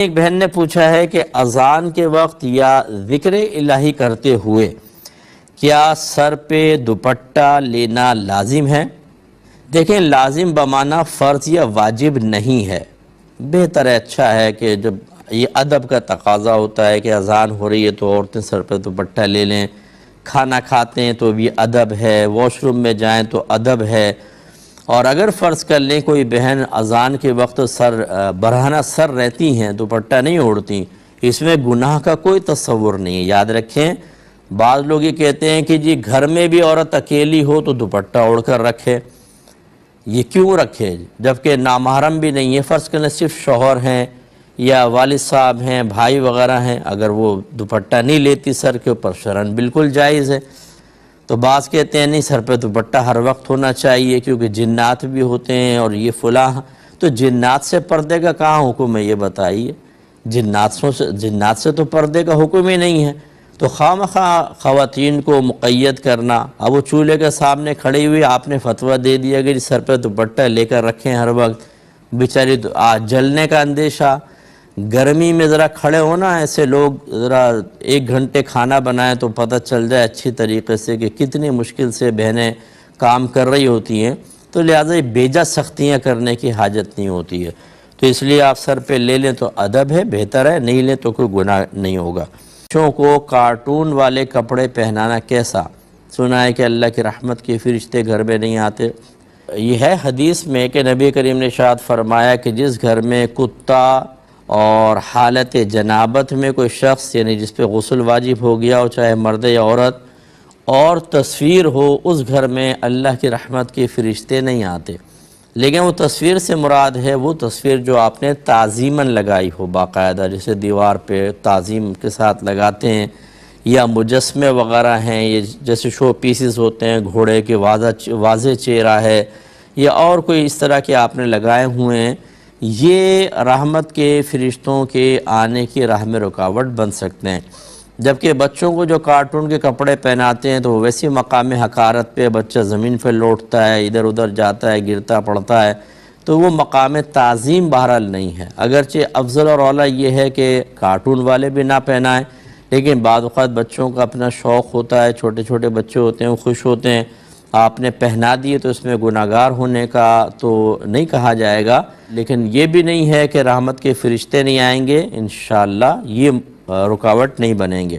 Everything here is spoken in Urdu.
ایک بہن نے پوچھا ہے کہ اذان کے وقت یا ذکر الہی کرتے ہوئے کیا سر پہ دوپٹہ لینا لازم ہے؟ دیکھیں، لازم بمعنی فرض یا واجب نہیں ہے۔ بہتر ہے، اچھا ہے کہ جب یہ ادب کا تقاضا ہوتا ہے کہ اذان ہو رہی ہے تو عورتیں سر پہ دوپٹہ لے لیں، کھانا کھاتے ہیں تو بھی ادب ہے، واش روم میں جائیں تو ادب ہے۔ اور اگر فرض کر لیں کوئی بہن اذان کے وقت برہنہ سر رہتی ہیں، دوپٹہ نہیں اوڑھتی، اس میں گناہ کا کوئی تصور نہیں ہے۔ یاد رکھیں، بعض لوگ یہ کہتے ہیں کہ جی گھر میں بھی عورت اکیلی ہو تو دوپٹہ اوڑھ کر رکھے۔ یہ کیوں رکھے جبکہ نامحرم بھی نہیں ہے؟ فرض کریں صرف شوہر ہیں یا والد صاحب ہیں، بھائی وغیرہ ہیں، اگر وہ دوپٹہ نہیں لیتی سر کے اوپر شرعاً بالکل جائز ہے۔ تو بعض کہتے ہیں نہیں، سر پہ دوپٹہ ہر وقت ہونا چاہیے کیونکہ جنات بھی ہوتے ہیں اور یہ فلاں۔ تو جنات سے پردے کا کہاں حکم ہے، یہ بتائیے؟ جنات سے تو پردے کا حکم ہی نہیں ہے۔ تو خواہ خواتین کو مقید کرنا، اب وہ چولہے کے سامنے کھڑی ہوئی، آپ نے فتویٰ دے دیا کہ سر پہ دوپٹہ لے کر رکھیں ہر وقت، بیچاری جلنے کا اندیشہ۔ گرمی میں ذرا کھڑے ہونا، ایسے لوگ ذرا 1 گھنٹے کھانا بنائیں تو پتہ چل جائے اچھی طریقے سے کہ کتنی مشکل سے بہنیں کام کر رہی ہوتی ہیں، تو لہٰذا یہ بیجا سختیاں کرنے کی حاجت نہیں ہوتی ہے۔ تو اس لیے آپ سر پہ لے لیں تو ادب ہے، بہتر ہے، نہیں لیں تو کوئی گناہ نہیں ہوگا۔ بچوں کو کارٹون والے کپڑے پہنانا کیسا؟ سنا ہے کہ اللہ کی رحمت کے فرشتے گھر میں نہیں آتے۔ یہ ہے حدیث میں کہ نبی کریم نے ارشاد فرمایا کہ جس گھر میں کتا اور حالت جنابت میں کوئی شخص، یعنی جس پہ غسل واجب ہو گیا ہو، چاہے مرد یا عورت، اور تصویر ہو، اس گھر میں اللہ کی رحمت کے فرشتے نہیں آتے۔ لیکن وہ تصویر سے مراد ہے وہ تصویر جو آپ نے تعظیماً لگائی ہو، باقاعدہ جیسے دیوار پہ تعظیم کے ساتھ لگاتے ہیں، یا مجسمے وغیرہ ہیں، یہ جیسے شو پیسز ہوتے ہیں، گھوڑے کے واضح چہرہ ہے، یا اور کوئی اس طرح کے آپ نے لگائے ہوئے ہیں، یہ رحمت کے فرشتوں کے آنے کی راہ میں رکاوٹ بن سکتے ہیں۔ جبکہ بچوں کو جو کارٹون کے کپڑے پہناتے ہیں تو ویسی مقام حقارت پہ بچہ زمین پہ لوٹتا ہے، ادھر ادھر جاتا ہے، گرتا پڑتا ہے، تو وہ مقام تعظیم بہرحال نہیں ہے۔ اگرچہ افضل اور اولیٰ یہ ہے کہ کارٹون والے بھی نہ پہنائیں، لیکن بعض اوقات بچوں کا اپنا شوق ہوتا ہے، چھوٹے چھوٹے بچے ہوتے ہیں، وہ خوش ہوتے ہیں، آپ نے پہنا دیے تو اس میں گناہگار ہونے کا تو نہیں کہا جائے گا، لیکن یہ بھی نہیں ہے کہ رحمت کے فرشتے نہیں آئیں گے، انشاءاللہ یہ رکاوٹ نہیں بنیں گے۔